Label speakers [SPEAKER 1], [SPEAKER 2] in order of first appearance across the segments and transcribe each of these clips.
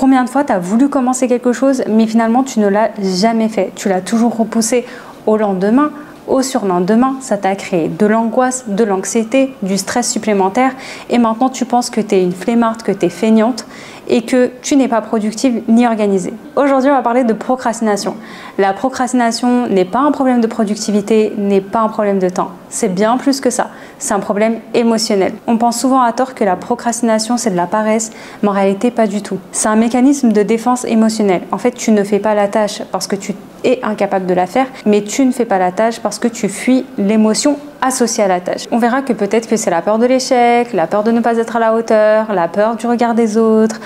[SPEAKER 1] Combien de fois tu as voulu commencer quelque chose, mais finalement tu ne l'as jamais fait. Tu l'as toujours repoussé au lendemain, au surlendemain. Ça t'a créé de l'angoisse, de l'anxiété, du stress supplémentaire. Et maintenant tu penses que tu es une flemmarde, que tu es feignante et que tu n'es pas productive ni organisée. Aujourd'hui, on va parler de procrastination. La procrastination n'est pas un problème de productivité, n'est pas un problème de temps. C'est bien plus que ça. C'est un problème émotionnel. On pense souvent à tort que la procrastination, c'est de la paresse, mais en réalité, pas du tout. C'est un mécanisme de défense émotionnelle. En fait, tu ne fais pas la tâche parce que tu es incapable de la faire, mais tu ne fais pas la tâche parce que tu fuis l'émotion associée à la tâche. On verra que peut-être que c'est la peur de l'échec, la peur de ne pas être à la hauteur, la peur du regard des autres.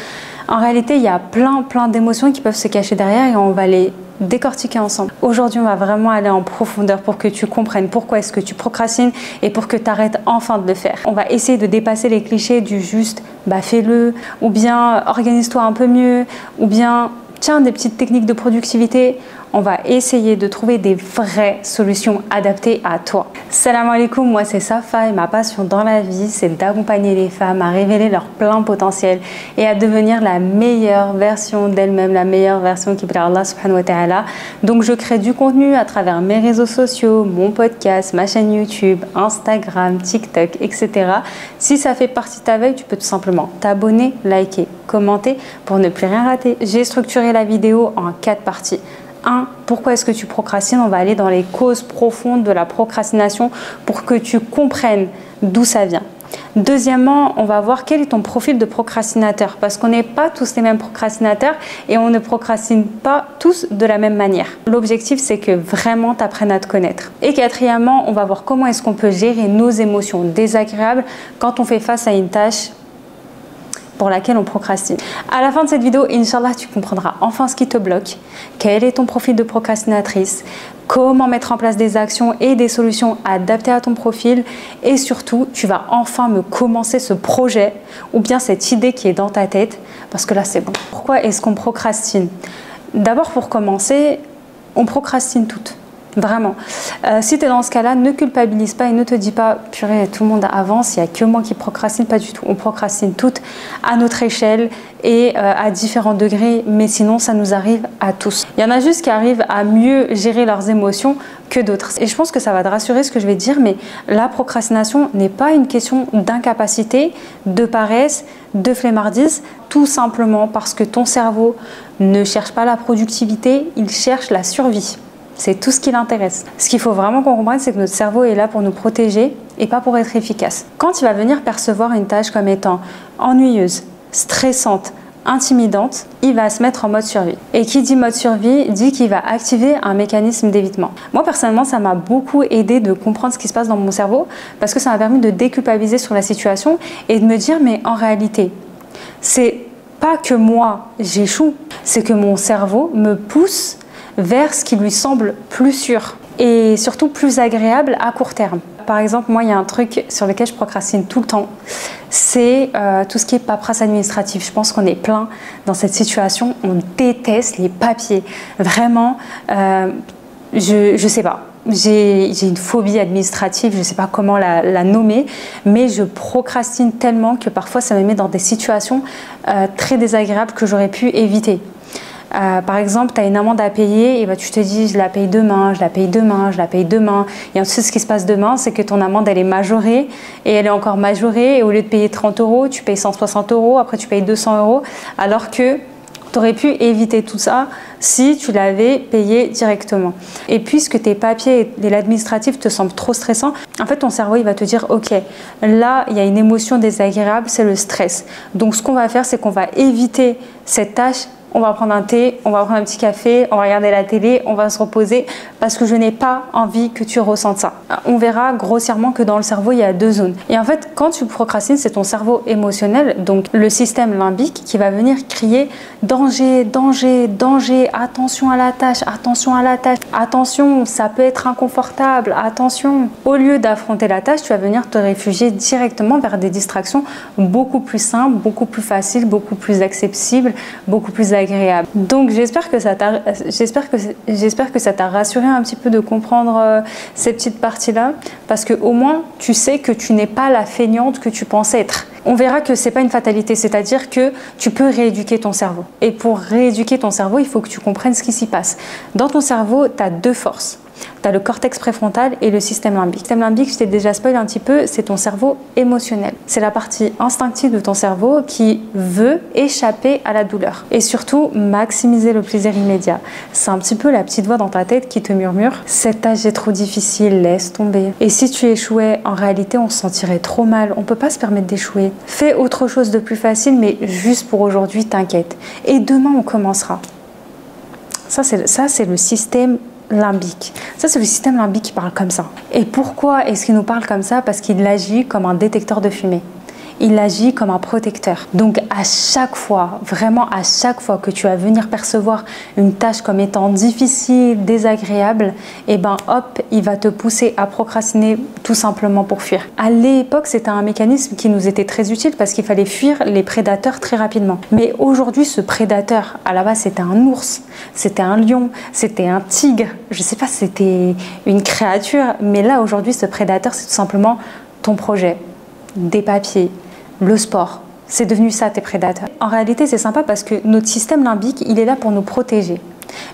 [SPEAKER 1] En réalité, il y a plein d'émotions qui peuvent se cacher derrière et on va les décortiquer ensemble. Aujourd'hui, on va vraiment aller en profondeur pour que tu comprennes pourquoi est-ce que tu procrastines et pour que tu arrêtes enfin de le faire. On va essayer de dépasser les clichés du juste bah fais-le, ou bien organise-toi un peu mieux, ou bien tiens des petites techniques de productivité. On va essayer de trouver des vraies solutions adaptées à toi. Salam alaikum, moi c'est Safa et ma passion dans la vie, c'est d'accompagner les femmes à révéler leur plein potentiel et à devenir la meilleure version d'elles-mêmes, la meilleure version qui plaît à Allah subhanahu wa ta'ala. Donc je crée du contenu à travers mes réseaux sociaux, mon podcast, ma chaîne YouTube, Instagram, TikTok, etc. Si ça fait partie de ta veille, tu peux tout simplement t'abonner, liker, commenter pour ne plus rien rater. J'ai structuré la vidéo en 4 parties. 1. Pourquoi est-ce que tu procrastines? On va aller dans les causes profondes de la procrastination pour que tu comprennes d'où ça vient. Deuxièmement, on va voir quel est ton profil de procrastinateur parce qu'on n'est pas tous les mêmes procrastinateurs et on ne procrastine pas tous de la même manière. L'objectif, c'est que vraiment tu apprennes à te connaître. Et quatrièmement, on va voir comment est-ce qu'on peut gérer nos émotions désagréables quand on fait face à une tâche pour laquelle on procrastine. À la fin de cette vidéo, Inch'Allah, tu comprendras enfin ce qui te bloque, quel est ton profil de procrastinatrice, comment mettre en place des actions et des solutions adaptées à ton profil et surtout, tu vas enfin me commencer ce projet ou bien cette idée qui est dans ta tête parce que là, c'est bon. Pourquoi est-ce qu'on procrastine? D'abord, pour commencer, on procrastine toutes. Vraiment. Si tu es dans ce cas-là, ne culpabilise pas et ne te dis pas « purée, tout le monde avance, il n'y a que moi qui procrastine ». Pas du tout. On procrastine toutes à notre échelle et à différents degrés, mais sinon, ça nous arrive à tous. Il y en a juste qui arrivent à mieux gérer leurs émotions que d'autres. Et je pense que ça va te rassurer ce que je vais te dire, mais la procrastination n'est pas une question d'incapacité, de paresse, de flemmardise, tout simplement parce que ton cerveau ne cherche pas la productivité, il cherche la survie. C'est tout ce qui l'intéresse. Ce qu'il faut vraiment qu'on comprenne, c'est que notre cerveau est là pour nous protéger et pas pour être efficace. Quand il va venir percevoir une tâche comme étant ennuyeuse, stressante, intimidante, il va se mettre en mode survie. Et qui dit mode survie, dit qu'il va activer un mécanisme d'évitement. Moi, personnellement, ça m'a beaucoup aidé de comprendre ce qui se passe dans mon cerveau parce que ça m'a permis de déculpabiliser sur la situation et de me dire, mais en réalité, c'est pas que moi, j'échoue, c'est que mon cerveau me pousse vers ce qui lui semble plus sûr et surtout plus agréable à court terme. Par exemple, moi, il y a un truc sur lequel je procrastine tout le temps, c'est tout ce qui est paperasse administrative. Je pense qu'on est plein dans cette situation, on déteste les papiers. Vraiment, je sais pas. J'ai une phobie administrative, je ne sais pas comment la nommer, mais je procrastine tellement que parfois ça me met dans des situations très désagréables que j'aurais pu éviter. Par exemple, tu as une amende à payer et bah, tu te dis je la paye demain, je la paye demain, je la paye demain. Et ensuite, ce qui se passe demain, c'est que ton amende, elle est majorée et elle est encore majorée. Et au lieu de payer 30 €, tu payes 160 €, après tu payes 200 €, alors que tu aurais pu éviter tout ça si tu l'avais payé directement. Et puisque tes papiers et l'administratif te semblent trop stressants, en fait, ton cerveau, il va te dire, ok, là, il y a une émotion désagréable, c'est le stress. Donc, ce qu'on va faire, c'est qu'on va éviter cette tâche. On va prendre un thé, on va prendre un petit café, on va regarder la télé, on va se reposer parce que je n'ai pas envie que tu ressentes ça. On verra grossièrement que dans le cerveau, il y a 2 zones. Et en fait, quand tu procrastines, c'est ton cerveau émotionnel, donc le système limbique qui va venir crier danger, danger, danger, attention à la tâche, attention à la tâche, attention, ça peut être inconfortable, attention. Au lieu d'affronter la tâche, tu vas venir te réfugier directement vers des distractions beaucoup plus simples, beaucoup plus faciles, beaucoup plus accessibles, beaucoup plus agréable. Donc j'espère que ça t'a rassuré un petit peu de comprendre ces petites parties-là parce que au moins tu sais que tu n'es pas la feignante que tu pensais être. On verra que c'est pas une fatalité, c'est-à-dire que tu peux rééduquer ton cerveau. Et pour rééduquer ton cerveau, il faut que tu comprennes ce qui s'y passe. Dans ton cerveau, tu as deux forces. Tu as le cortex préfrontal et le système limbique. Le système limbique, je t'ai déjà spoilé un petit peu, c'est ton cerveau émotionnel. C'est la partie instinctive de ton cerveau qui veut échapper à la douleur. Et surtout, maximiser le plaisir immédiat. C'est un petit peu la petite voix dans ta tête qui te murmure « Cette tâche est trop difficile, laisse tomber ». Et si tu échouais, en réalité, on se sentirait trop mal. On ne peut pas se permettre d'échouer. Fais autre chose de plus facile, mais juste pour aujourd'hui, t'inquiète. Et demain, on commencera. Ça, c'est le système limbique. Ça, c'est le système limbique qui parle comme ça. Et pourquoi est-ce qu'il nous parle comme ça? Parce qu'il agit comme un détecteur de fumée. Il agit comme un protecteur. Donc à chaque fois, vraiment à chaque fois que tu vas venir percevoir une tâche comme étant difficile, désagréable, et ben hop, il va te pousser à procrastiner tout simplement pour fuir. À l'époque, c'était un mécanisme qui nous était très utile parce qu'il fallait fuir les prédateurs très rapidement. Mais aujourd'hui, ce prédateur, à la base, c'était un ours, c'était un lion, c'était un tigre, je sais pas, c'était une créature, mais là aujourd'hui, ce prédateur, c'est tout simplement ton projet, des papiers, le sport, c'est devenu ça tes prédateurs. En réalité, c'est sympa parce que notre système limbique, il est là pour nous protéger.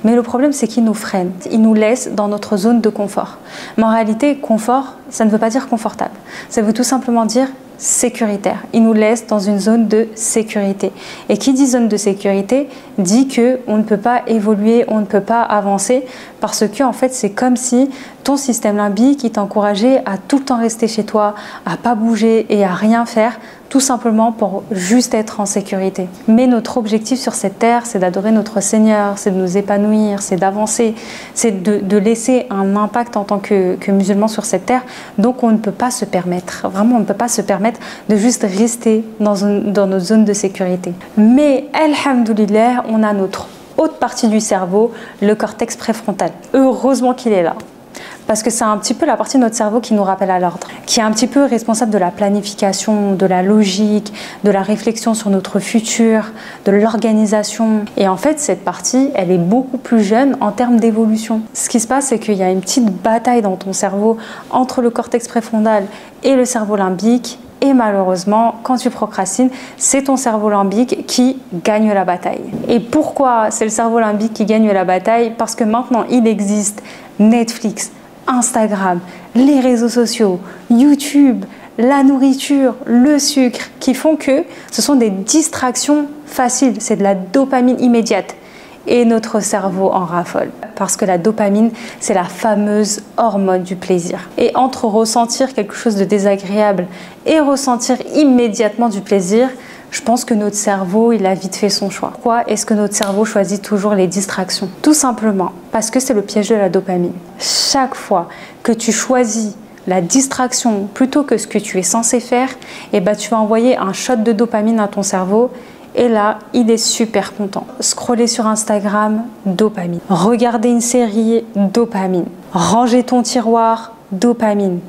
[SPEAKER 1] Mais le problème, c'est qu'il nous freine. Il nous laisse dans notre zone de confort. Mais en réalité, confort, ça ne veut pas dire confortable. Ça veut tout simplement dire sécuritaire. Il nous laisse dans une zone de sécurité. Et qui dit zone de sécurité dit qu'on ne peut pas évoluer, on ne peut pas avancer parce que en fait c'est comme si ton système limbique t'encourageait à tout le temps rester chez toi, à pas bouger et à rien faire, tout simplement pour juste être en sécurité. Mais notre objectif sur cette terre, c'est d'adorer notre Seigneur, c'est de nous épanouir, c'est d'avancer, c'est de laisser un impact en tant que musulman sur cette terre. Donc on ne peut pas se permettre, vraiment on ne peut pas se permettre de juste rester dans notre zone de sécurité. Mais alhamdoulilah, on a notre autre partie du cerveau, le cortex préfrontal. Heureusement qu'il est là. Parce que c'est un petit peu la partie de notre cerveau qui nous rappelle à l'ordre, qui est un petit peu responsable de la planification, de la logique, de la réflexion sur notre futur, de l'organisation. Et en fait, cette partie, elle est beaucoup plus jeune en termes d'évolution. Ce qui se passe, c'est qu'il y a une petite bataille dans ton cerveau entre le cortex préfrontal et le cerveau limbique. Et malheureusement, quand tu procrastines, c'est ton cerveau limbique qui gagne la bataille. Et pourquoi c'est le cerveau limbique qui gagne la bataille? Parce que maintenant, il existe Netflix, Instagram, les réseaux sociaux, YouTube, la nourriture, le sucre, qui font que ce sont des distractions faciles, c'est de la dopamine immédiate. Et notre cerveau en raffole. Parce que la dopamine, c'est la fameuse hormone du plaisir. Et entre ressentir quelque chose de désagréable et ressentir immédiatement du plaisir, je pense que notre cerveau, il a vite fait son choix. Pourquoi est-ce que notre cerveau choisit toujours les distractions? Tout simplement parce que c'est le piège de la dopamine. Chaque fois que tu choisis la distraction plutôt que ce que tu es censé faire, eh ben, tu vas envoyer un shot de dopamine à ton cerveau. Et là, il est super content. Scroller sur Instagram, dopamine. Regarder une série, dopamine. Ranger ton tiroir, dopamine.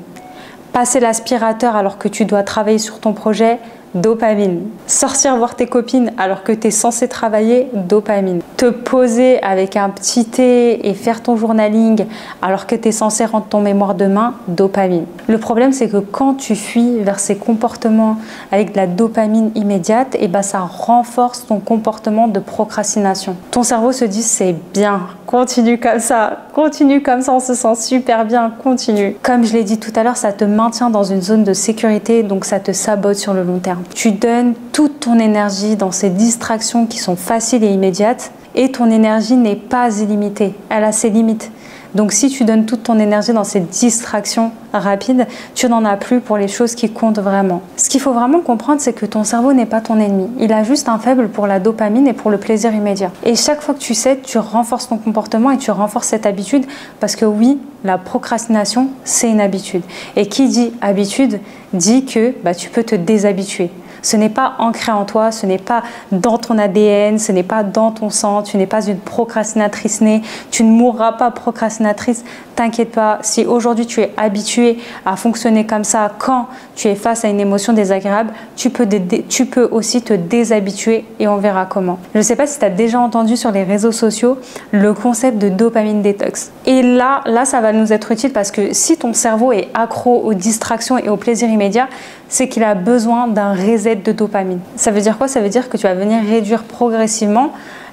[SPEAKER 1] Passer l'aspirateur alors que tu dois travailler sur ton projet, dopamine. Sortir voir tes copines alors que tu es censé travailler, dopamine. Te poser avec un petit thé et faire ton journaling alors que tu es censé rendre ton mémoire demain, dopamine. Le problème, c'est que quand tu fuis vers ces comportements avec de la dopamine immédiate, et ben ça renforce ton comportement de procrastination. Ton cerveau se dit c'est bien, continue comme ça, on se sent super bien, continue. Comme je l'ai dit tout à l'heure, ça te maintient dans une zone de sécurité, donc ça te sabote sur le long terme. Tu donnes toute ton énergie dans ces distractions qui sont faciles et immédiates et ton énergie n'est pas illimitée, elle a ses limites. Donc si tu donnes toute ton énergie dans ces distractions rapides, tu n'en as plus pour les choses qui comptent vraiment. Ce qu'il faut vraiment comprendre, c'est que ton cerveau n'est pas ton ennemi. Il a juste un faible pour la dopamine et pour le plaisir immédiat. Et chaque fois que tu cèdes, tu renforces ton comportement et tu renforces cette habitude parce que oui, la procrastination, c'est une habitude. Et qui dit habitude, dit que tu peux te déshabituer. Ce n'est pas ancré en toi, ce n'est pas dans ton ADN, ce n'est pas dans ton sang, tu n'es pas une procrastinatrice née, tu ne mourras pas procrastinatrice, t'inquiète pas. Si aujourd'hui tu es habitué à fonctionner comme ça quand tu es face à une émotion désagréable, tu peux aussi te déshabituer et on verra comment. Je ne sais pas si tu as déjà entendu sur les réseaux sociaux le concept de dopamine détox. Et là, ça va nous être utile parce que si ton cerveau est accro aux distractions et au plaisir immédiat, c'est qu'il a besoin d'un reset de dopamine. Ça veut dire quoi? Ça veut dire que tu vas venir réduire progressivement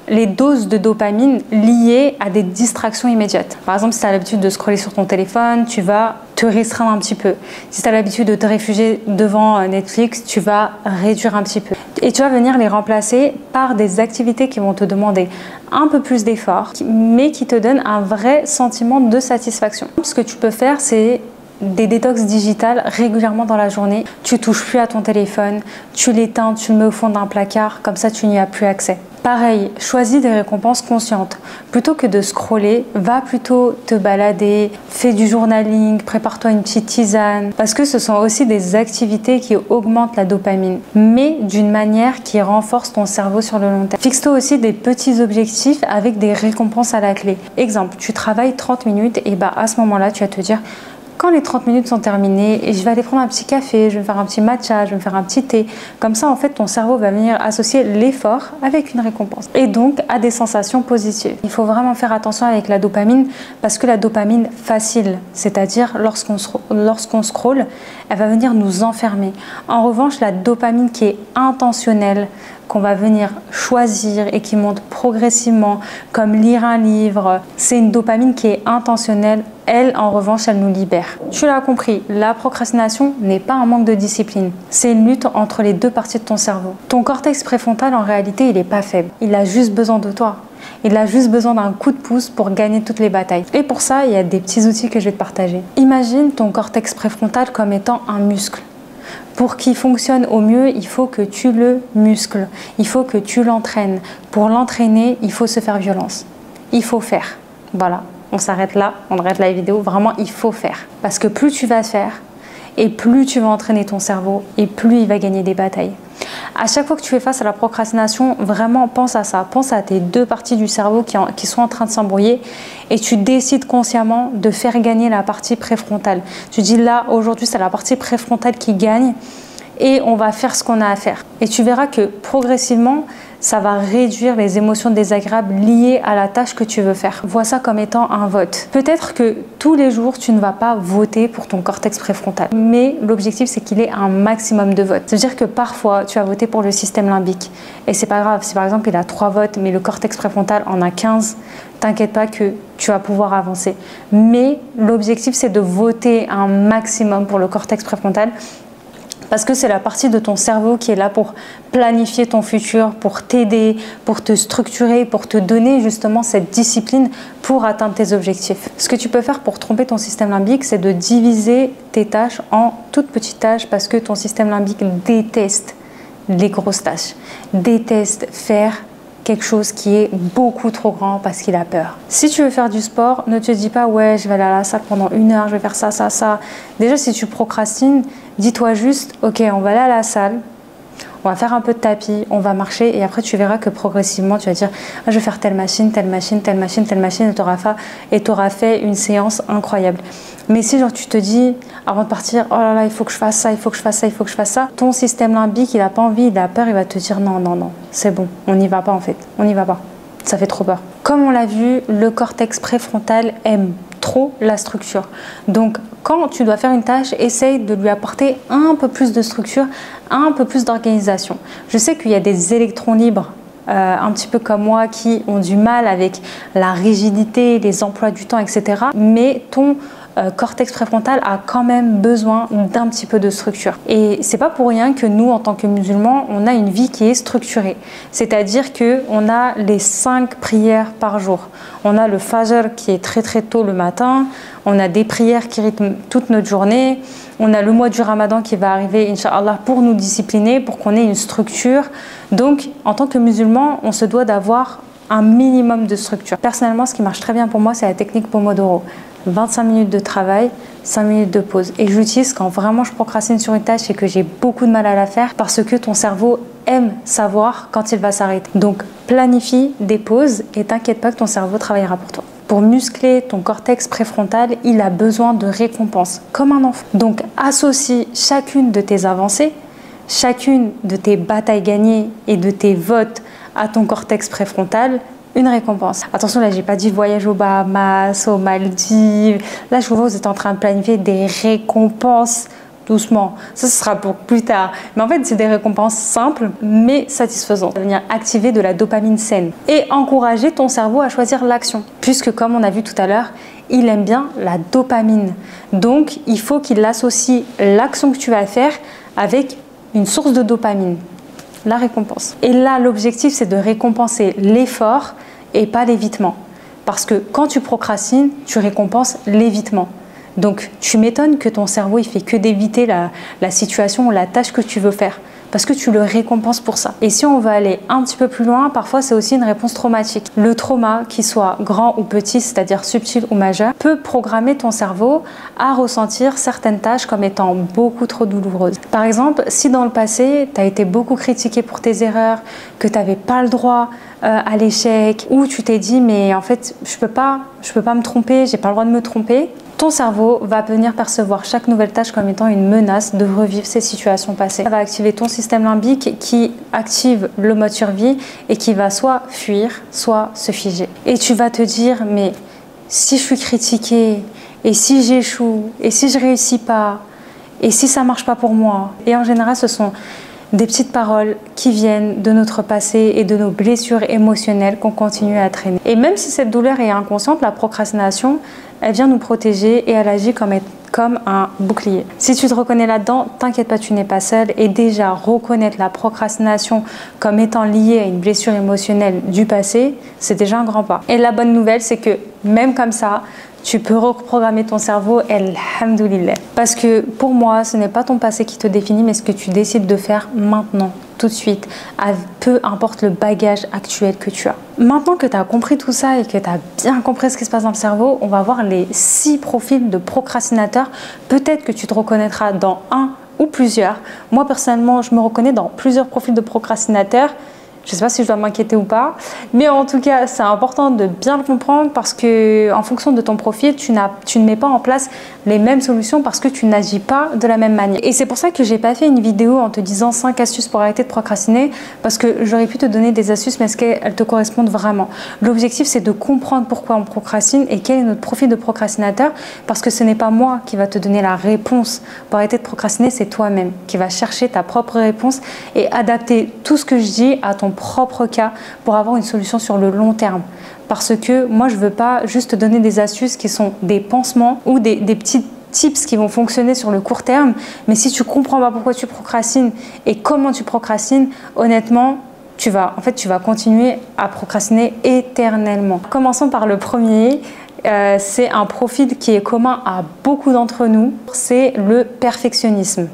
[SPEAKER 1] les doses de dopamine liées à des distractions immédiates. Par exemple, si tu as l'habitude de scroller sur ton téléphone, tu vas te restreindre un petit peu. Si tu as l'habitude de te réfugier devant Netflix, tu vas réduire un petit peu. Et tu vas venir les remplacer par des activités qui vont te demander un peu plus d'effort, mais qui te donnent un vrai sentiment de satisfaction. Ce que tu peux faire, c'est des détox digitales régulièrement dans la journée. Tu touches plus à ton téléphone, tu l'éteins, tu le mets au fond d'un placard, comme ça tu n'y as plus accès. Pareil, choisis des récompenses conscientes. Plutôt que de scroller, va plutôt te balader, fais du journaling, prépare-toi une petite tisane. Parce que ce sont aussi des activités qui augmentent la dopamine, mais d'une manière qui renforce ton cerveau sur le long terme. Fixe-toi aussi des petits objectifs avec des récompenses à la clé. Exemple, tu travailles 30 minutes et à ce moment-là, tu vas te dire: quand les 30 minutes sont terminées, je vais aller prendre un petit café, je vais me faire un petit matcha, je vais me faire un petit thé. Comme ça, en fait, ton cerveau va venir associer l'effort avec une récompense et donc à des sensations positives. Il faut vraiment faire attention avec la dopamine parce que la dopamine facile, c'est-à-dire lorsqu'on scrolle, elle va venir nous enfermer. En revanche, la dopamine qui est intentionnelle, qu'on va venir choisir et qui monte progressivement, comme lire un livre, c'est une dopamine qui est intentionnelle. Elle, en revanche, elle nous libère. Tu l'as compris, la procrastination n'est pas un manque de discipline. C'est une lutte entre les deux parties de ton cerveau. Ton cortex préfrontal, en réalité, il n'est pas faible. Il a juste besoin de toi. Il a juste besoin d'un coup de pouce pour gagner toutes les batailles. Et pour ça, il y a des petits outils que je vais te partager. Imagine ton cortex préfrontal comme étant un muscle. Pour qu'il fonctionne au mieux, il faut que tu le muscles, il faut que tu l'entraînes. Pour l'entraîner, il faut se faire violence. Il faut faire. Voilà, on s'arrête là, on arrête la vidéo. Vraiment, il faut faire. Parce que plus tu vas faire, et plus tu vas entraîner ton cerveau, et plus il va gagner des batailles. À chaque fois que tu fais face à la procrastination, vraiment pense à ça. Pense à tes deux parties du cerveau qui sont en train de s'embrouiller et tu décides consciemment de faire gagner la partie préfrontale. Tu dis là, aujourd'hui, c'est la partie préfrontale qui gagne et on va faire ce qu'on a à faire. Et tu verras que progressivement, ça va réduire les émotions désagréables liées à la tâche que tu veux faire. Vois ça comme étant un vote. Peut-être que tous les jours, tu ne vas pas voter pour ton cortex préfrontal. Mais l'objectif, c'est qu'il ait un maximum de votes. C'est-à-dire que parfois, tu vas voter pour le système limbique. Et c'est pas grave. Si par exemple, il a 3 votes, mais le cortex préfrontal en a 15, t'inquiète pas que tu vas pouvoir avancer. Mais l'objectif, c'est de voter un maximum pour le cortex préfrontal. Parce que c'est la partie de ton cerveau qui est là pour planifier ton futur, pour t'aider, pour te structurer, pour te donner justement cette discipline pour atteindre tes objectifs. Ce que tu peux faire pour tromper ton système limbique, c'est de diviser tes tâches en toutes petites tâches parce que ton système limbique déteste les grosses tâches, déteste faire quelque chose qui est beaucoup trop grand parce qu'il a peur. Si tu veux faire du sport, ne te dis pas ouais, je vais aller à la salle pendant 1 heure, je vais faire ça, ça, ça. Déjà, si tu procrastines, dis-toi juste ok, on va aller à la salle, on va faire un peu de tapis, on va marcher et après tu verras que progressivement tu vas dire ah, je vais faire telle machine, telle machine, telle machine, telle machine et tu auras fait une séance incroyable. Mais si genre tu te dis avant de partir oh là là il faut que je fasse ça, il faut que je fasse ça, il faut que je fasse ça, ton système limbique il n'a pas envie, il a peur, il va te dire non, non, non, c'est bon, on n'y va pas en fait, on n'y va pas, ça fait trop peur. Comme on l'a vu, le cortex préfrontal aime trop la structure. Donc quand tu dois faire une tâche, essaye de lui apporter un peu plus de structure, un peu plus d'organisation. Je sais qu'il y a des électrons libres un petit peu comme moi qui ont du mal avec la rigidité, les emplois du temps, etc. Mais ton cortex préfrontal a quand même besoin d'un petit peu de structure. Et c'est pas pour rien que nous, en tant que musulmans, on a une vie qui est structurée. C'est-à-dire qu'on a les 5 prières par jour. On a le Fajr qui est très très tôt le matin. On a des prières qui rythment toute notre journée. On a le mois du Ramadan qui va arriver, Inch'Allah, pour nous discipliner, pour qu'on ait une structure. Donc, en tant que musulmans, on se doit d'avoir un minimum de structure. Personnellement, ce qui marche très bien pour moi, c'est la technique Pomodoro. 25 minutes de travail, 5 minutes de pause. Et je l'utilise quand vraiment je procrastine sur une tâche et que j'ai beaucoup de mal à la faire parce que ton cerveau aime savoir quand il va s'arrêter. Donc, planifie des pauses et t'inquiète pas que ton cerveau travaillera pour toi. Pour muscler ton cortex préfrontal, il a besoin de récompenses, comme un enfant. Donc, associe chacune de tes avancées, chacune de tes batailles gagnées et de tes votes à ton cortex préfrontal, une récompense. Attention, là, j'ai pas dit voyage aux Bahamas, aux Maldives. Là, je vous vois, vous êtes en train de planifier des récompenses doucement, ça ce sera pour plus tard. Mais en fait, c'est des récompenses simples mais satisfaisantes. Ça va venir activer de la dopamine saine et encourager ton cerveau à choisir l'action. Puisque comme on a vu tout à l'heure, il aime bien la dopamine. Donc, il faut qu'il associe l'action que tu vas faire avec une source de dopamine, la récompense. Et là, l'objectif, c'est de récompenser l'effort et pas l'évitement. Parce que quand tu procrastines, tu récompenses l'évitement. Donc, tu m'étonnes que ton cerveau, il fait que d'éviter la situation ou la tâche que tu veux faire. Parce que tu le récompenses pour ça. Et si on veut aller un petit peu plus loin, parfois c'est aussi une réponse traumatique. Le trauma, qu'il soit grand ou petit, c'est-à-dire subtil ou majeur, peut programmer ton cerveau à ressentir certaines tâches comme étant beaucoup trop douloureuses. Par exemple, si dans le passé, tu as été beaucoup critiqué pour tes erreurs, que tu n'avais pas le droit à l'échec, ou tu t'es dit mais en fait je peux pas me tromper, j'ai pas le droit de me tromper, ton cerveau va venir percevoir chaque nouvelle tâche comme étant une menace de revivre ces situations passées. Ça va activer ton système limbique qui active le mode survie et qui va soit fuir, soit se figer. Et tu vas te dire, mais si je suis critiquée, et si j'échoue, et si je réussis pas, et si ça marche pas pour moi. Et en général, ce sont des petites paroles qui viennent de notre passé et de nos blessures émotionnelles qu'on continue à traîner. Et même si cette douleur est inconsciente, la procrastination, elle vient nous protéger et elle agit comme un bouclier. Si tu te reconnais là-dedans, t'inquiète pas, tu n'es pas seul. Et déjà, reconnaître la procrastination comme étant liée à une blessure émotionnelle du passé, c'est déjà un grand pas. Et la bonne nouvelle, c'est que même comme ça, tu peux reprogrammer ton cerveau, alhamdoulilah. Parce que pour moi, ce n'est pas ton passé qui te définit, mais ce que tu décides de faire maintenant, tout de suite, peu importe le bagage actuel que tu as. Maintenant que tu as compris tout ça et que tu as bien compris ce qui se passe dans le cerveau, on va voir les 6 profils de procrastinateurs. Peut-être que tu te reconnaîtras dans un ou plusieurs. Moi, personnellement, je me reconnais dans plusieurs profils de procrastinateurs. Je ne sais pas si je dois m'inquiéter ou pas, mais en tout cas, c'est important de bien le comprendre parce que en fonction de ton profil, tu ne mets pas en place les mêmes solutions parce que tu n'agis pas de la même manière. Et c'est pour ça que j'ai pas fait une vidéo en te disant 5 astuces pour arrêter de procrastiner parce que j'aurais pu te donner des astuces, mais est-ce qu'elles te correspondent vraiment? L'objectif, c'est de comprendre pourquoi on procrastine et quel est notre profil de procrastinateur parce que ce n'est pas moi qui va te donner la réponse pour arrêter de procrastiner, c'est toi-même qui va chercher ta propre réponse et adapter tout ce que je dis à ton propre cas pour avoir une solution sur le long terme. Parce que moi, je ne veux pas juste te donner des astuces qui sont des pansements ou des petits tips qui vont fonctionner sur le court terme. Mais si tu ne comprends pas pourquoi tu procrastines et comment tu procrastines, honnêtement, tu vas continuer à procrastiner éternellement. Commençons par le premier. C'est un profil qui est commun à beaucoup d'entre nous. C'est le perfectionnisme.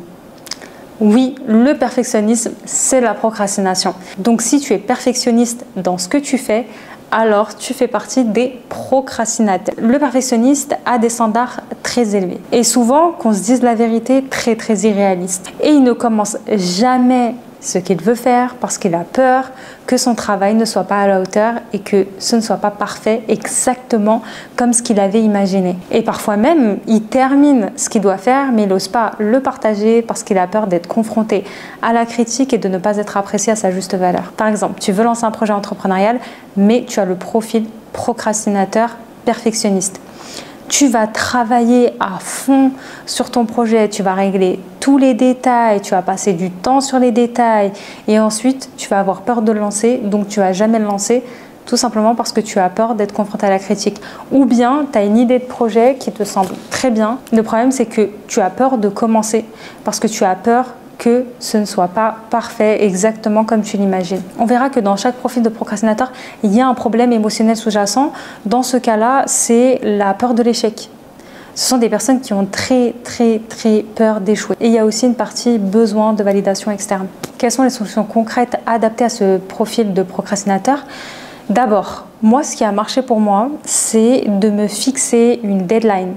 [SPEAKER 1] Oui, le perfectionnisme, c'est la procrastination. Donc si tu es perfectionniste dans ce que tu fais, alors tu fais partie des procrastinateurs. Le perfectionniste a des standards très élevés. Et souvent, qu'on se dise la vérité, très très irréaliste. Et il ne commence jamais ce qu'il veut faire parce qu'il a peur que son travail ne soit pas à la hauteur et que ce ne soit pas parfait exactement comme ce qu'il avait imaginé. Et parfois même, il termine ce qu'il doit faire, mais il n'ose pas le partager parce qu'il a peur d'être confronté à la critique et de ne pas être apprécié à sa juste valeur. Par exemple, tu veux lancer un projet entrepreneurial, mais tu as le profil procrastinateur perfectionniste. Tu vas travailler à fond sur ton projet, tu vas régler tous les détails, tu vas passer du temps sur les détails et ensuite tu vas avoir peur de le lancer, donc tu ne vas jamais le lancer tout simplement parce que tu as peur d'être confronté à la critique. Ou bien tu as une idée de projet qui te semble très bien. Le problème, c'est que tu as peur de commencer parce que tu as peur que ce ne soit pas parfait exactement comme tu l'imagines. On verra que dans chaque profil de procrastinateur, il y a un problème émotionnel sous-jacent. Dans ce cas-là, c'est la peur de l'échec. Ce sont des personnes qui ont très peur d'échouer. Et il y a aussi une partie besoin de validation externe. Quelles sont les solutions concrètes adaptées à ce profil de procrastinateur? D'abord, moi, ce qui a marché pour moi, c'est de me fixer une deadline,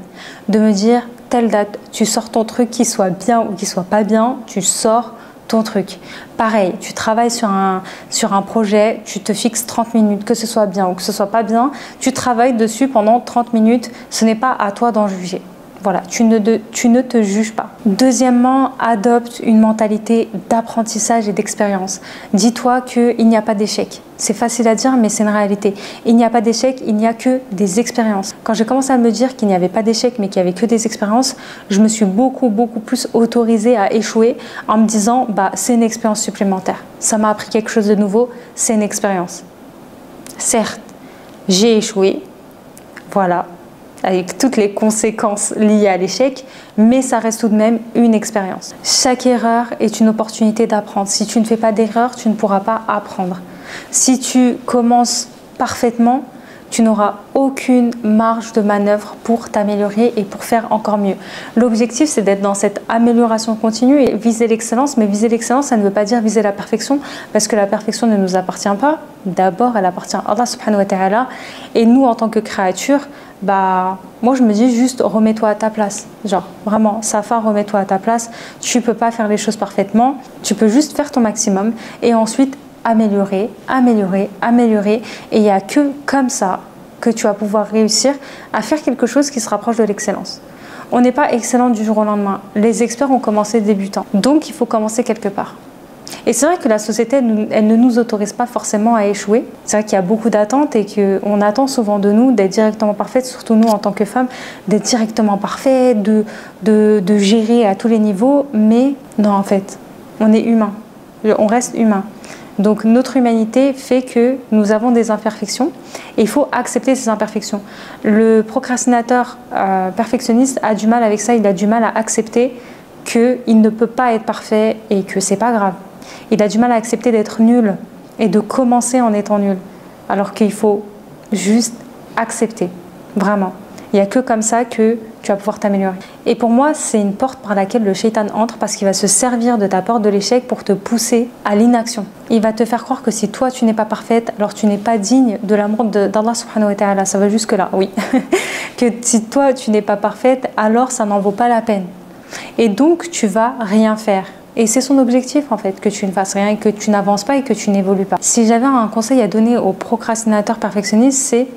[SPEAKER 1] de me dire telle date, tu sors ton truc, qu'il soit bien ou qu'il soit pas bien, tu sors ton truc. Pareil, tu travailles sur un projet, tu te fixes 30 minutes, que ce soit bien ou que ce soit pas bien, tu travailles dessus pendant 30 minutes, ce n'est pas à toi d'en juger. Voilà, tu ne te juges pas. Deuxièmement, adopte une mentalité d'apprentissage et d'expérience. Dis-toi qu'il n'y a pas d'échec. C'est facile à dire, mais c'est une réalité. Il n'y a pas d'échec, il n'y a que des expériences. Quand j'ai commencé à me dire qu'il n'y avait pas d'échec, mais qu'il n'y avait que des expériences, je me suis beaucoup plus autorisée à échouer en me disant, bah, c'est une expérience supplémentaire. Ça m'a appris quelque chose de nouveau, c'est une expérience. Certes, j'ai échoué, voilà, avec toutes les conséquences liées à l'échec, mais ça reste tout de même une expérience. Chaque erreur est une opportunité d'apprendre. Si tu ne fais pas d'erreur, tu ne pourras pas apprendre. Si tu commences parfaitement, tu n'auras aucune marge de manœuvre pour t'améliorer et pour faire encore mieux. L'objectif, c'est d'être dans cette amélioration continue et viser l'excellence. Mais viser l'excellence, ça ne veut pas dire viser la perfection, parce que la perfection ne nous appartient pas. D'abord, elle appartient à Allah subhanahu wa ta'ala. Et nous, en tant que créature, bah, moi, je me dis juste remets-toi à ta place. Genre, vraiment, Safa, remets-toi à ta place. Tu ne peux pas faire les choses parfaitement. Tu peux juste faire ton maximum et ensuite améliorer. Et il n'y a que comme ça que tu vas pouvoir réussir à faire quelque chose qui se rapproche de l'excellence. On n'est pas excellent du jour au lendemain. Les experts ont commencé débutants. Donc, il faut commencer quelque part. Et c'est vrai que la société, elle ne nous autorise pas forcément à échouer. C'est vrai qu'il y a beaucoup d'attentes et qu'on attend souvent de nous d'être directement parfaite, surtout nous en tant que femmes, d'être directement parfaite, de gérer à tous les niveaux. Mais non, en fait, on est humain. On reste humain. Donc notre humanité fait que nous avons des imperfections et il faut accepter ces imperfections. Le procrastinateur perfectionniste a du mal avec ça, il a du mal à accepter qu'il ne peut pas être parfait et que c'est pas grave. Il a du mal à accepter d'être nul et de commencer en étant nul. Alors qu'il faut juste accepter, vraiment. Il n'y a que comme ça que tu vas pouvoir t'améliorer. Et pour moi, c'est une porte par laquelle le shaitan entre parce qu'il va se servir de ta porte de l'échec pour te pousser à l'inaction. Il va te faire croire que si toi, tu n'es pas parfaite, alors tu n'es pas digne de l'amour d'Allah subhanahu wa ta'ala. Ça va jusque là, oui. Que si toi, tu n'es pas parfaite, alors ça n'en vaut pas la peine. Et donc, tu vas rien faire. Et c'est son objectif en fait, que tu ne fasses rien, que tu n'avances pas et que tu n'évolues pas. Si j'avais un conseil à donner aux procrastinateurs perfectionnistes, c'est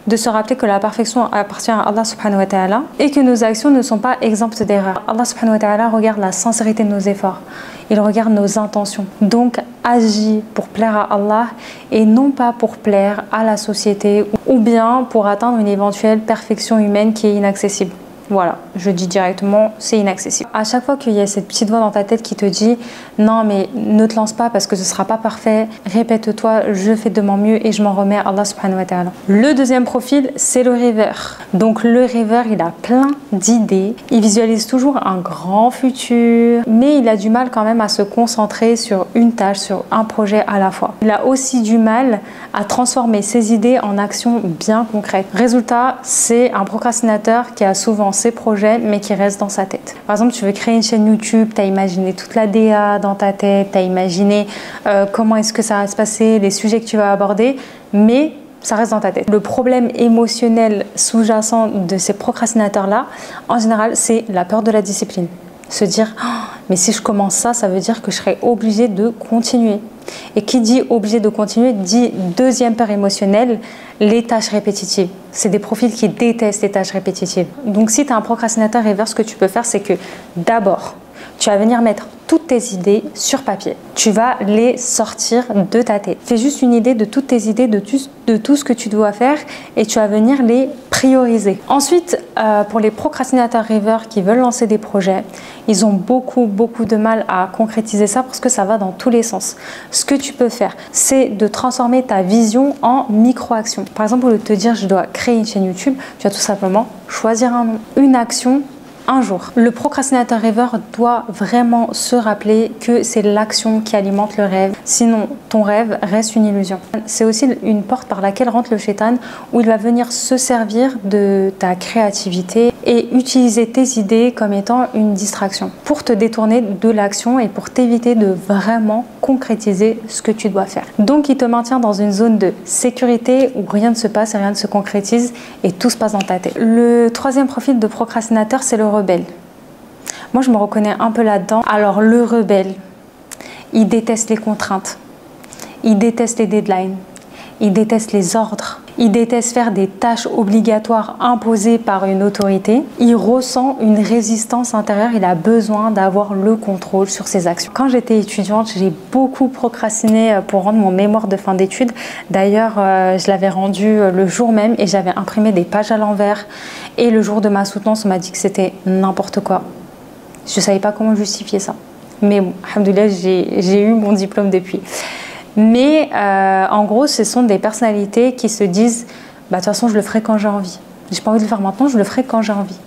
[SPEAKER 1] de se rappeler que la perfection appartient à Allah subhanahu wa ta'ala et que nos actions ne sont pas exemptes d'erreurs. Allah subhanahu wa ta'ala regarde la sincérité de nos efforts. Il regarde nos intentions. Donc agis pour plaire à Allah et non pas pour plaire à la société ou bien pour atteindre une éventuelle perfection humaine qui est inaccessible. Voilà, je dis directement, c'est inaccessible. À chaque fois qu'il y a cette petite voix dans ta tête qui te dit « Non, mais ne te lance pas parce que ce ne sera pas parfait. Répète-toi, je fais de mon mieux et je m'en remets à Allah subhanahu wa ta'ala. » Le deuxième profil, c'est le rêveur. Donc le rêveur, il a plein d'idées. Il visualise toujours un grand futur, mais il a du mal quand même à se concentrer sur une tâche, sur un projet à la fois. Il a aussi du mal à transformer ses idées en actions bien concrètes. Résultat, c'est un procrastinateur qui a souvent ses projets mais qui restent dans sa tête. Par exemple, tu veux créer une chaîne YouTube, tu as imaginé toute la DA dans ta tête, tu as imaginé comment est-ce que ça va se passer, les sujets que tu vas aborder, mais ça reste dans ta tête. Le problème émotionnel sous-jacent de ces procrastinateurs-là, en général, c'est la peur de la discipline. Se dire oh, mais si je commence ça, ça veut dire que je serai obligée de continuer. Et qui dit obligé de continuer dit deuxième peur émotionnelle, les tâches répétitives. C'est des profils qui détestent les tâches répétitives. Donc si tu es un procrastinateur rêveur, ce que tu peux faire, c'est que d'abord, tu vas venir mettre toutes tes idées sur papier. Tu vas les sortir de ta tête. Fais juste une idée de toutes tes idées, de tout ce que tu dois faire et tu vas venir les prioriser. Ensuite, pour les procrastinateurs rêveurs qui veulent lancer des projets, ils ont beaucoup de mal à concrétiser ça parce que ça va dans tous les sens. Ce que tu peux faire, c'est de transformer ta vision en micro-action. Par exemple, au lieu de te dire je dois créer une chaîne YouTube, tu vas tout simplement choisir un nom, une action, un jour. Le procrastinateur rêveur doit vraiment se rappeler que c'est l'action qui alimente le rêve. Sinon, ton rêve reste une illusion. C'est aussi une porte par laquelle rentre le shaitan où il va venir se servir de ta créativité et utiliser tes idées comme étant une distraction pour te détourner de l'action et pour t'éviter de vraiment concrétiser ce que tu dois faire. Donc, il te maintient dans une zone de sécurité où rien ne se passe et rien ne se concrétise et tout se passe dans ta tête. Le troisième profil de procrastinateur, c'est le rebelle. Moi, je me reconnais un peu là-dedans. Alors, le rebelle, il déteste les contraintes, il déteste les deadlines, il déteste les ordres, il déteste faire des tâches obligatoires imposées par une autorité. Il ressent une résistance intérieure, il a besoin d'avoir le contrôle sur ses actions. Quand j'étais étudiante, j'ai beaucoup procrastiné pour rendre mon mémoire de fin d'études. D'ailleurs, je l'avais rendu le jour même et j'avais imprimé des pages à l'envers. Et le jour de ma soutenance, on m'a dit que c'était n'importe quoi. Je ne savais pas comment justifier ça. Mais bon, alhamdoulilah, j'ai eu mon diplôme depuis. Mais en gros, ce sont des personnalités qui se disent bah, de toute façon, je le ferai quand j'ai envie. J'ai pas envie de le faire maintenant, je le ferai quand j'ai envie.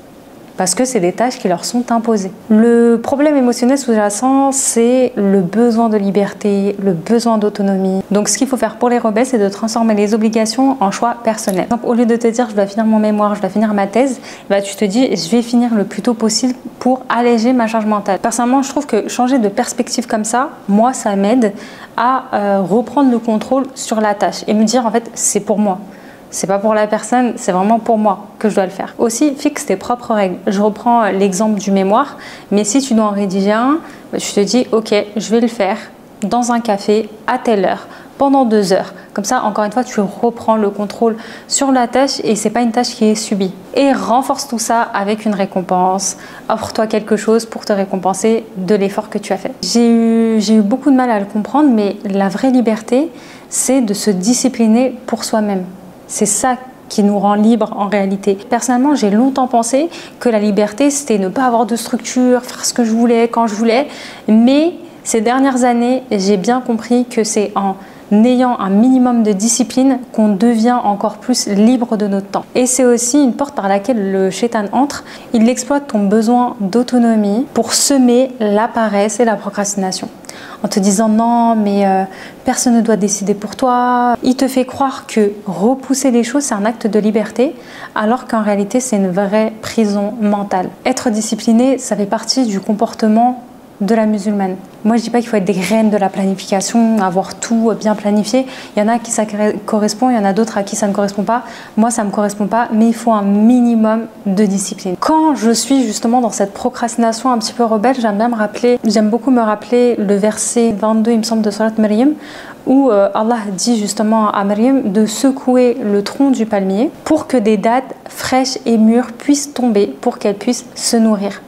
[SPEAKER 1] Parce que c'est des tâches qui leur sont imposées. Le problème émotionnel sous-jacent, c'est le besoin de liberté, le besoin d'autonomie. Donc ce qu'il faut faire pour les rebelles, c'est de transformer les obligations en choix personnels. Donc, au lieu de te dire je dois finir mon mémoire, je dois finir ma thèse, bah, tu te dis je vais finir le plus tôt possible pour alléger ma charge mentale. Personnellement, je trouve que changer de perspective comme ça, moi, ça m'aide à reprendre le contrôle sur la tâche et me dire en fait c'est pour moi. C'est pas pour la personne, c'est vraiment pour moi que je dois le faire. Aussi, fixe tes propres règles. Je reprends l'exemple du mémoire, mais si tu dois en rédiger un, je te dis ok, je vais le faire dans un café à telle heure, pendant 2 heures. Comme ça, encore une fois, tu reprends le contrôle sur la tâche et c'est pas une tâche qui est subie. Et renforce tout ça avec une récompense. Offre-toi quelque chose pour te récompenser de l'effort que tu as fait. J'ai eu beaucoup de mal à le comprendre, mais la vraie liberté, c'est de se discipliner pour soi-même. C'est ça qui nous rend libres en réalité. Personnellement, j'ai longtemps pensé que la liberté, c'était ne pas avoir de structure, faire ce que je voulais, quand je voulais. Mais ces dernières années, j'ai bien compris que c'est en ayant un minimum de discipline qu'on devient encore plus libre de notre temps. Et c'est aussi une porte par laquelle le shaitan entre. Il exploite ton besoin d'autonomie pour semer la paresse et la procrastination. En te disant non, mais personne ne doit décider pour toi. Il te fait croire que repousser les choses, c'est un acte de liberté, alors qu'en réalité, c'est une vraie prison mentale. Être discipliné, ça fait partie du comportement de la musulmane. Moi, je dis pas qu'il faut être des graines de la planification, avoir tout bien planifié. Il y en a à qui ça correspond, il y en a d'autres à qui ça ne correspond pas. Moi, ça me correspond pas, mais il faut un minimum de discipline. Quand je suis justement dans cette procrastination un petit peu rebelle, j'aime beaucoup me rappeler le verset 22, il me semble, de Surat Maryam, où Allah dit justement à Maryam de secouer le tronc du palmier pour que des dattes fraîches et mûres puissent tomber, pour qu'elles puissent se nourrir.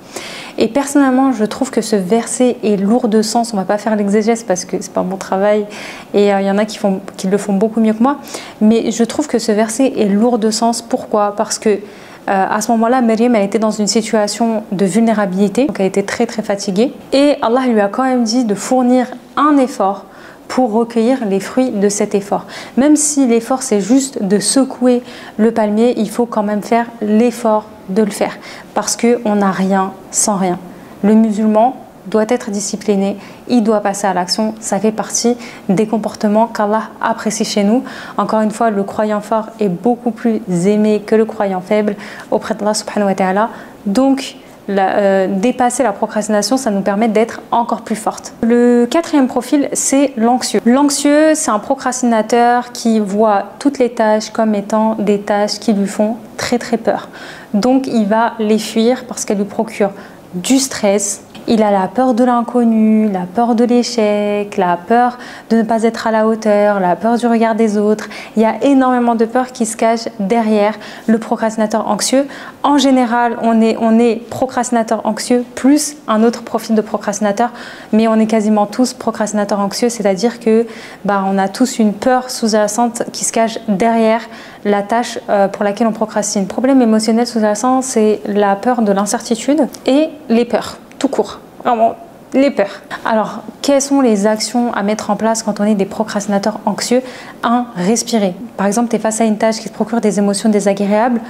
[SPEAKER 1] Et personnellement, je trouve que ce verset est lourd de sens. On ne va pas faire l'exégèse parce que c'est pas mon travail et il y en a qui le font beaucoup mieux que moi. Mais je trouve que ce verset est lourd de sens. Pourquoi? Parce que à ce moment-là, Maryam elle était dans une situation de vulnérabilité. Donc elle était très très fatiguée. Et Allah lui a quand même dit de fournir un effort pour recueillir les fruits de cet effort. Même si l'effort c'est juste de secouer le palmier, il faut quand même faire l'effort de le faire parce qu'on n'a rien sans rien. Le musulman doit être discipliné, il doit passer à l'action, ça fait partie des comportements qu'Allah apprécie chez nous. Encore une fois, le croyant fort est beaucoup plus aimé que le croyant faible auprès d'Allah subhanahu wa ta'ala. Donc, dépasser la procrastination, ça nous permet d'être encore plus forte. Le quatrième profil, c'est l'anxieux. L'anxieux, c'est un procrastinateur qui voit toutes les tâches comme étant des tâches qui lui font très très peur. Donc il va les fuir parce qu'elles lui procurent du stress. Il a la peur de l'inconnu, la peur de l'échec, la peur de ne pas être à la hauteur, la peur du regard des autres. Il y a énormément de peurs qui se cachent derrière le procrastinateur anxieux. En général, on est procrastinateur anxieux plus un autre profil de procrastinateur, mais on est quasiment tous procrastinateurs anxieux, c'est-à-dire que on a tous une peur sous-jacente qui se cache derrière la tâche pour laquelle on procrastine. Le problème émotionnel sous-jacent, c'est la peur de l'incertitude et les peurs. Tout court, vraiment, les peurs. Alors, quelles sont les actions à mettre en place quand on est des procrastinateurs anxieux? 1. Respirer. Par exemple, tu es face à une tâche qui te procure des émotions désagréables,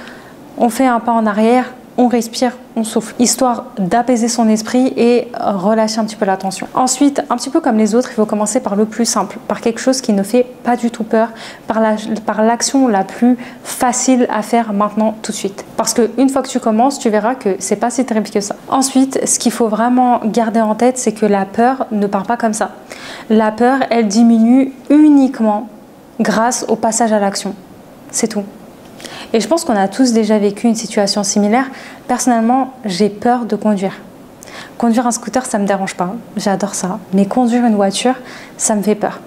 [SPEAKER 1] on fait un pas en arrière, on respire, on souffle, histoire d'apaiser son esprit et relâcher un petit peu la tension. Ensuite, un petit peu comme les autres, il faut commencer par le plus simple, par quelque chose qui ne fait pas du tout peur, par l'action la plus facile à faire maintenant, tout de suite. Parce qu'une fois que tu commences, tu verras que c'est pas si terrible que ça. Ensuite, ce qu'il faut vraiment garder en tête, c'est que la peur ne part pas comme ça. La peur, elle diminue uniquement grâce au passage à l'action. C'est tout. Et je pense qu'on a tous déjà vécu une situation similaire. Personnellement, j'ai peur de conduire. Conduire un scooter, ça ne me dérange pas. J'adore ça. Mais conduire une voiture, ça me fait peur.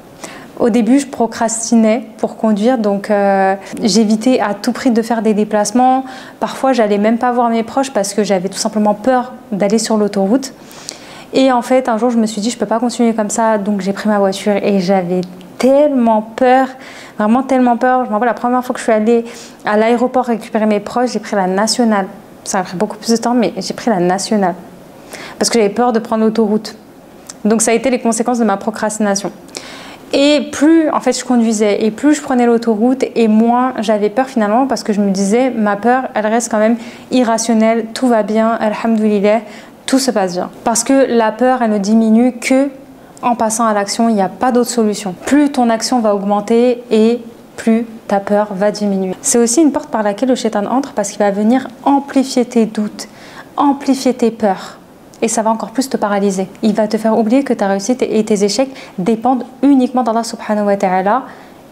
[SPEAKER 1] Au début, je procrastinais pour conduire, donc j'évitais à tout prix de faire des déplacements. Parfois, j'allais même pas voir mes proches parce que j'avais tout simplement peur d'aller sur l'autoroute. Et en fait, un jour, je me suis dit, je peux pas continuer comme ça, donc j'ai pris ma voiture et j'avais tellement peur, vraiment tellement peur. Je me rappelle la première fois que je suis allée à l'aéroport récupérer mes proches, j'ai pris la nationale. Ça a pris beaucoup plus de temps, mais j'ai pris la nationale parce que j'avais peur de prendre l'autoroute. Donc ça a été les conséquences de ma procrastination. Et plus en fait je conduisais et plus je prenais l'autoroute et moins j'avais peur finalement parce que je me disais ma peur elle reste quand même irrationnelle, tout va bien, alhamdoulilah, tout se passe bien. Parce que la peur elle ne diminue que en passant à l'action, il n'y a pas d'autre solution. Plus ton action va augmenter et plus ta peur va diminuer. C'est aussi une porte par laquelle le shaitan entre parce qu'il va venir amplifier tes doutes, amplifier tes peurs. Et ça va encore plus te paralyser. Il va te faire oublier que ta réussite et tes échecs dépendent uniquement d'Allah subhanahu wa ta'ala.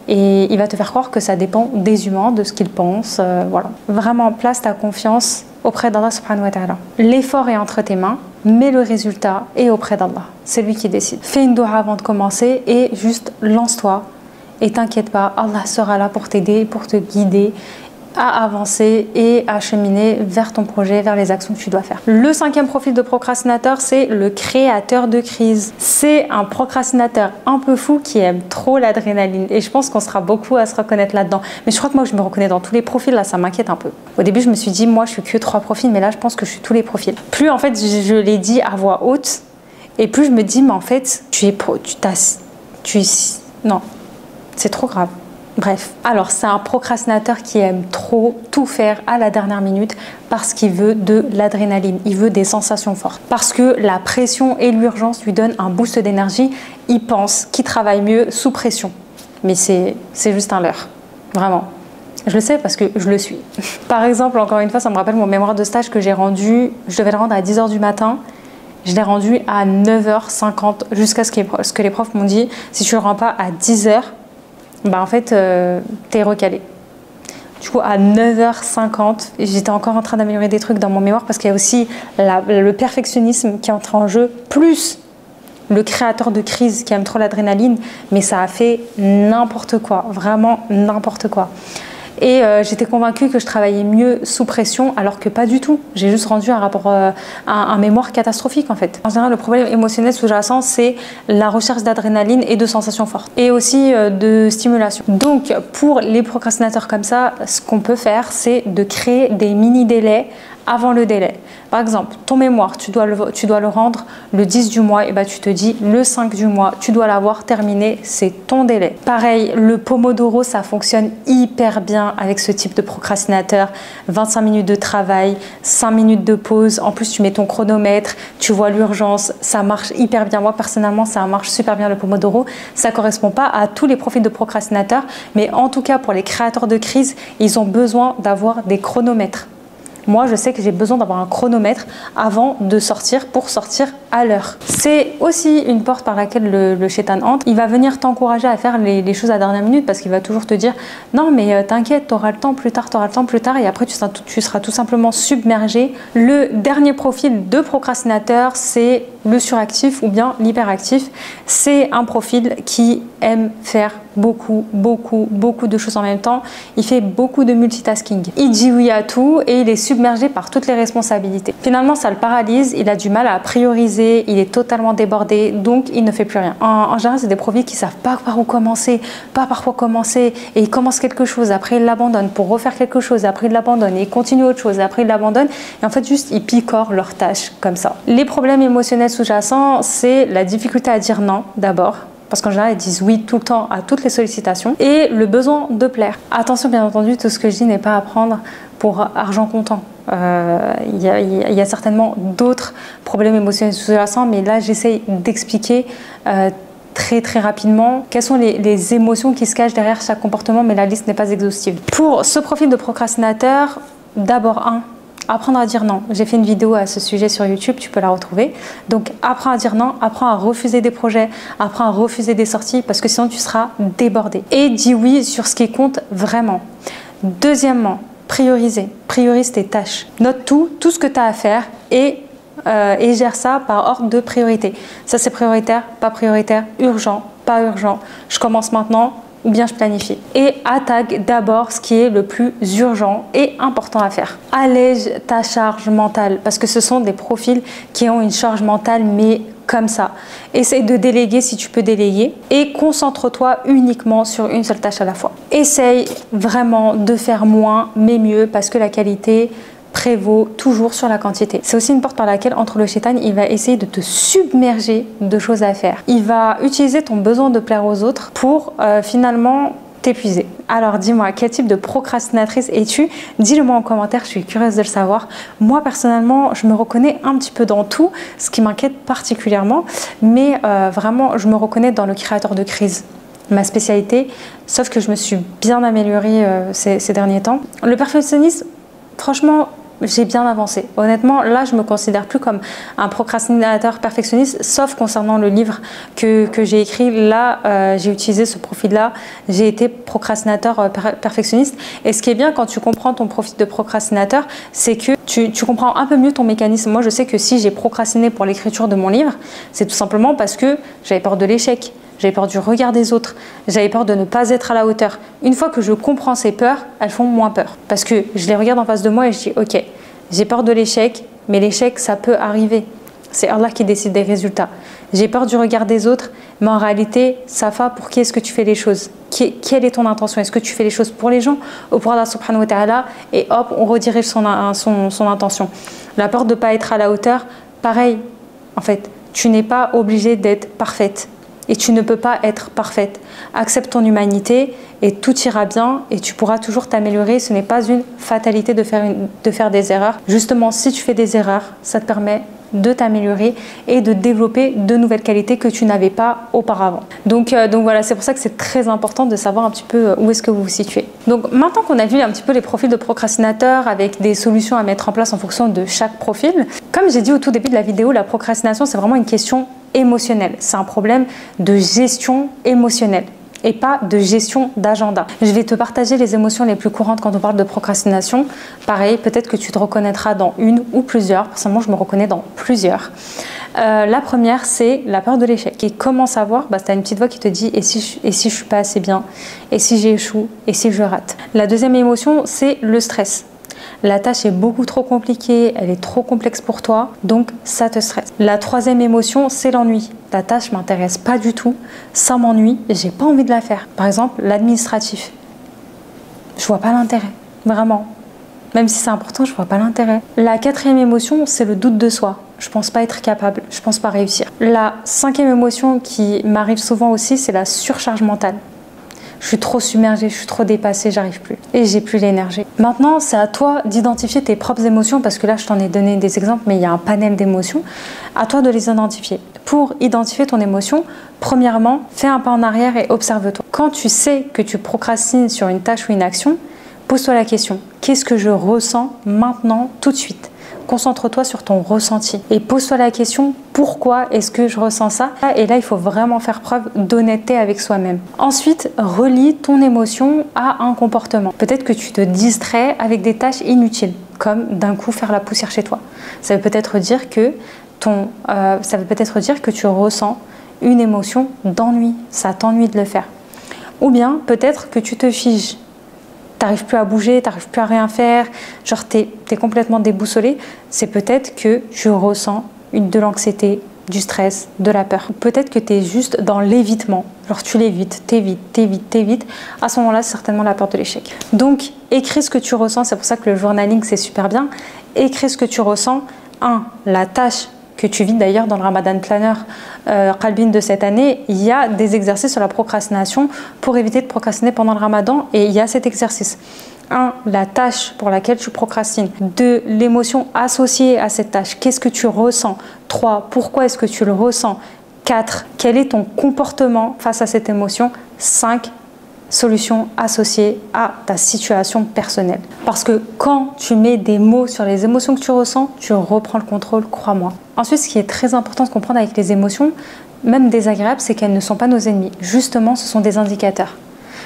[SPEAKER 1] Et il va te faire croire que ça dépend des humains, de ce qu'ils pensent. Voilà. Vraiment, place ta confiance auprès d'Allah subhanahu wa ta'ala. L'effort est entre tes mains, mais le résultat est auprès d'Allah. C'est lui qui décide. Fais une doha avant de commencer et juste lance-toi. Et t'inquiète pas, Allah sera là pour t'aider, pour te guider à avancer et à cheminer vers ton projet, vers les actions que tu dois faire. Le 5e profil de procrastinateur, c'est le créateur de crise. C'est un procrastinateur un peu fou qui aime trop l'adrénaline et je pense qu'on sera beaucoup à se reconnaître là-dedans. Mais je crois que moi je me reconnais dans tous les profils, là ça m'inquiète un peu. Au début je me suis dit moi je suis que 3 profils, mais là je pense que je suis tous les profils. Plus en fait je l'ai dit à voix haute et plus je me dis mais en fait non, c'est trop grave. Bref, alors c'est un procrastinateur qui aime trop tout faire à la dernière minute parce qu'il veut de l'adrénaline, il veut des sensations fortes. Parce que la pression et l'urgence lui donnent un boost d'énergie, il pense qu'il travaille mieux sous pression. Mais c'est juste un leurre, vraiment. Je le sais parce que je le suis. Par exemple, encore une fois, ça me rappelle mon mémoire de stage que j'ai rendu, je devais le rendre à 10h du matin. Je l'ai rendu à 9h50 jusqu'à ce que les profs m'ont dit, si tu ne le rends pas à 10h, bah en fait, t'es recalé. Du coup, à 9h50, j'étais encore en train d'améliorer des trucs dans mon mémoire parce qu'il y a aussi le perfectionnisme qui entre en jeu, plus le créateur de crise qui aime trop l'adrénaline, mais ça a fait n'importe quoi, vraiment n'importe quoi. Et j'étais convaincue que je travaillais mieux sous pression, alors que pas du tout. J'ai juste rendu un mémoire catastrophique en fait. En général, le problème émotionnel sous-jacent, c'est la recherche d'adrénaline et de sensations fortes. Et aussi de stimulation. Donc, pour les procrastinateurs comme ça, ce qu'on peut faire, c'est de créer des mini-délais avant le délai. Par exemple, ton mémoire, tu dois le rendre le 10 du mois, et bah, tu te dis le 5 du mois, tu dois l'avoir terminé, c'est ton délai. Pareil, le Pomodoro, ça fonctionne hyper bien avec ce type de procrastinateur. 25 minutes de travail, 5 minutes de pause, en plus tu mets ton chronomètre, tu vois l'urgence, ça marche hyper bien. Moi personnellement, ça marche super bien le Pomodoro. Ça ne correspond pas à tous les profils de procrastinateurs, mais en tout cas pour les créateurs de crise, ils ont besoin d'avoir des chronomètres. Moi, je sais que j'ai besoin d'avoir un chronomètre avant de sortir pour sortir à l'heure. C'est aussi une porte par laquelle le shaitan entre. Il va venir t'encourager à faire les choses à la dernière minute parce qu'il va toujours te dire « Non, mais t'inquiète, tu auras le temps plus tard, tu auras le temps plus tard. » Et après, tu seras tout simplement submergé. Le dernier profil de procrastinateur, c'est le suractif ou bien l'hyperactif. C'est un profil qui aime faire beaucoup de choses en même temps. Il fait beaucoup de multitasking. Il dit oui à tout et il est submergé par toutes les responsabilités. Finalement, ça le paralyse, il a du mal à prioriser, il est totalement débordé, donc il ne fait plus rien. En général, c'est des profils qui ne savent pas par où commencer, pas par quoi commencer, et ils commencent quelque chose, après ils l'abandonnent pour refaire quelque chose, après ils l'abandonnent, et ils continuent autre chose, et après ils l'abandonnent, et en fait, juste ils picorent leurs tâches comme ça. Les problèmes émotionnels sous-jacents, c'est la difficulté à dire non d'abord, parce qu'en général, ils disent oui tout le temps à toutes les sollicitations, et le besoin de plaire. Attention, bien entendu, tout ce que je dis n'est pas à prendre pour argent comptant. Il y a certainement d'autres problèmes émotionnels sous-jacents, mais là, j'essaye d'expliquer très rapidement quelles sont les émotions qui se cachent derrière chaque comportement, mais la liste n'est pas exhaustive. Pour ce profil de procrastinateur, d'abord apprendre à dire non. J'ai fait une vidéo à ce sujet sur YouTube, tu peux la retrouver. Donc, apprends à dire non, apprends à refuser des projets, apprends à refuser des sorties parce que sinon tu seras débordé. Et dis oui sur ce qui compte vraiment. Deuxièmement, priorise tes tâches. Note tout ce que tu as à faire et gère ça par ordre de priorité. Ça c'est prioritaire, pas prioritaire, urgent, pas urgent, je commence maintenant ou bien je planifie. Et attaque d'abord ce qui est le plus urgent et important à faire. Allège ta charge mentale parce que ce sont des profils qui ont une charge mentale mais comme ça. Essaye de déléguer si tu peux déléguer et concentre-toi uniquement sur une seule tâche à la fois. Essaye vraiment de faire moins mais mieux parce que la qualité prévaut toujours sur la quantité. C'est aussi une porte par laquelle entre le shaitan, il va essayer de te submerger de choses à faire. Il va utiliser ton besoin de plaire aux autres pour finalement t'épuiser. Alors dis-moi, quel type de procrastinatrice es-tu? Dis-le moi en commentaire, je suis curieuse de le savoir. Moi personnellement, je me reconnais un petit peu dans tout, ce qui m'inquiète particulièrement, mais vraiment, je me reconnais dans le créateur de crise. Ma spécialité, sauf que je me suis bien améliorée ces derniers temps. Le perfectionnisme, franchement, j'ai bien avancé. Honnêtement, là, je me considère plus comme un procrastinateur perfectionniste, sauf concernant le livre que j'ai écrit. Là, j'ai utilisé ce profil-là. J'ai été procrastinateur perfectionniste. Et ce qui est bien quand tu comprends ton profil de procrastinateur, c'est que tu comprends un peu mieux ton mécanisme. Moi, je sais que si j'ai procrastiné pour l'écriture de mon livre, c'est tout simplement parce que j'avais peur de l'échec. J'avais peur du regard des autres, j'avais peur de ne pas être à la hauteur. Une fois que je comprends ces peurs, elles font moins peur. Parce que je les regarde en face de moi et je dis, ok, j'ai peur de l'échec, mais l'échec, ça peut arriver. C'est Allah qui décide des résultats. J'ai peur du regard des autres, mais en réalité, Safa, pour qui est-ce que tu fais les choses? Quelle est ton intention? Est-ce que tu fais les choses pour les gens ou pour Allah subhanahu wa ta'ala? Et hop, on redirige son intention. La peur de ne pas être à la hauteur, pareil, en fait, tu n'es pas obligé d'être parfaite. Et tu ne peux pas être parfaite. Accepte ton humanité et tout ira bien et tu pourras toujours t'améliorer. Ce n'est pas une fatalité de faire des erreurs. Justement, si tu fais des erreurs, ça te permet de t'améliorer et de développer de nouvelles qualités que tu n'avais pas auparavant. Donc voilà, c'est pour ça que c'est très important de savoir un petit peu où est-ce que vous vous situez. Donc maintenant qu'on a vu un petit peu les profils de procrastinateurs avec des solutions à mettre en place en fonction de chaque profil, comme j'ai dit au tout début de la vidéo, la procrastination, c'est vraiment une question émotionnelle. C'est un problème de gestion émotionnelle et pas de gestion d'agenda. Je vais te partager les émotions les plus courantes quand on parle de procrastination. Pareil, peut-être que tu te reconnaîtras dans une ou plusieurs. Personnellement, je me reconnais dans plusieurs. La première, c'est la peur de l'échec. Et comment savoir? Tu as une petite voix qui te dit « et si je suis pas assez bien? Et si j'échoue? Et si je rate ?» La deuxième émotion, c'est le stress. La tâche est beaucoup trop compliquée, elle est trop complexe pour toi, donc ça te stresse. La troisième émotion, c'est l'ennui. Ta tâche ne m'intéresse pas du tout, ça m'ennuie, j'ai pas envie de la faire. Par exemple, l'administratif. Je vois pas l'intérêt, vraiment. Même si c'est important, je vois pas l'intérêt. La quatrième émotion, c'est le doute de soi. Je pense pas être capable, je pense pas réussir. La cinquième émotion qui m'arrive souvent aussi, c'est la surcharge mentale. Je suis trop submergée, je suis trop dépassée, j'arrive plus. Et j'ai plus l'énergie. Maintenant, c'est à toi d'identifier tes propres émotions, parce que là, je t'en ai donné des exemples, mais il y a un panel d'émotions. À toi de les identifier. Pour identifier ton émotion, premièrement, fais un pas en arrière et observe-toi. Quand tu sais que tu procrastines sur une tâche ou une action, pose-toi la question. Qu'est-ce que je ressens maintenant, tout de suite? Concentre-toi sur ton ressenti et pose-toi la question, pourquoi est-ce que je ressens ça? Et là, il faut vraiment faire preuve d'honnêteté avec soi-même. Ensuite, relie ton émotion à un comportement. Peut-être que tu te distrais avec des tâches inutiles, comme d'un coup faire la poussière chez toi. Ça veut peut-être dire que tu ressens une émotion d'ennui. Ça t'ennuie de le faire. Ou bien, peut-être que tu te figes. T'arrives plus à bouger, t'arrives plus à rien faire, genre t'es complètement déboussolé, c'est peut-être que tu ressens de l'anxiété, du stress, de la peur. Peut-être que t'es juste dans l'évitement, genre tu l'évites, t'évites. À ce moment-là, c'est certainement la peur de l'échec. Donc, écris ce que tu ressens, c'est pour ça que le journaling, c'est super bien. Écris ce que tu ressens. 1. La tâche que tu vis d'ailleurs dans le Ramadan Planner Qalbin de cette année, il y a des exercices sur la procrastination pour éviter de procrastiner pendant le Ramadan et il y a cet exercice. 1. La tâche pour laquelle tu procrastines. 2. L'émotion associée à cette tâche. Qu'est-ce que tu ressens? 3. Pourquoi est-ce que tu le ressens? 4. Quel est ton comportement face à cette émotion? 5. Solution associée à ta situation personnelle. Parce que quand tu mets des mots sur les émotions que tu ressens, tu reprends le contrôle, crois-moi. Ensuite, ce qui est très important de comprendre avec les émotions, même désagréables, c'est qu'elles ne sont pas nos ennemis. Justement, ce sont des indicateurs.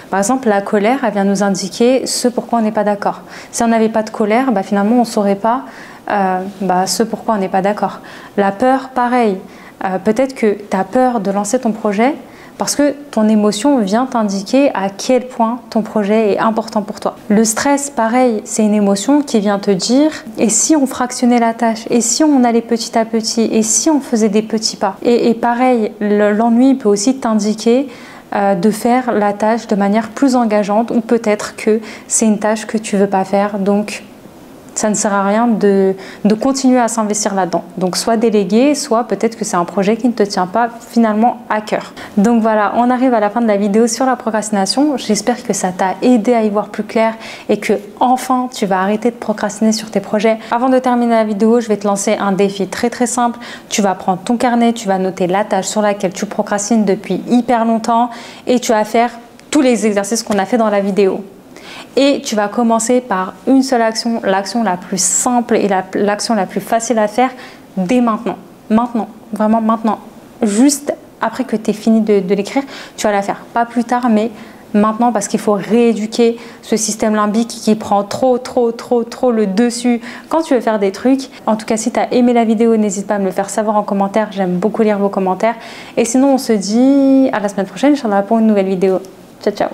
[SPEAKER 1] Par exemple, la colère, elle vient nous indiquer ce pourquoi on n'est pas d'accord. Si on n'avait pas de colère, finalement, on ne saurait pas ce pourquoi on n'est pas d'accord. La peur, pareil. Peut-être que tu as peur de lancer ton projet parce que ton émotion vient t'indiquer à quel point ton projet est important pour toi. Le stress, pareil, c'est une émotion qui vient te dire et si on fractionnait la tâche, et si on allait petit à petit, et si on faisait des petits pas. Et pareil, l'ennui peut aussi t'indiquer de faire la tâche de manière plus engageante, ou peut-être que c'est une tâche que tu veux pas faire, donc ça ne sert à rien de continuer à s'investir là-dedans. Donc soit déléguer, soit peut-être que c'est un projet qui ne te tient pas finalement à cœur. Donc voilà, on arrive à la fin de la vidéo sur la procrastination. J'espère que ça t'a aidé à y voir plus clair et que enfin tu vas arrêter de procrastiner sur tes projets. Avant de terminer la vidéo, je vais te lancer un défi très simple. Tu vas prendre ton carnet, tu vas noter la tâche sur laquelle tu procrastines depuis hyper longtemps et tu vas faire tous les exercices qu'on a fait dans la vidéo. Et tu vas commencer par une seule action, l'action la plus simple et l'action la plus facile à faire dès maintenant. Maintenant, vraiment maintenant. Juste après que tu aies fini de l'écrire, tu vas la faire. Pas plus tard, mais maintenant, parce qu'il faut rééduquer ce système limbique qui prend trop le dessus quand tu veux faire des trucs. En tout cas, si tu as aimé la vidéo, n'hésite pas à me le faire savoir en commentaire. J'aime beaucoup lire vos commentaires. Et sinon, on se dit à la semaine prochaine, Inch'Allah, pour une nouvelle vidéo. Ciao, ciao.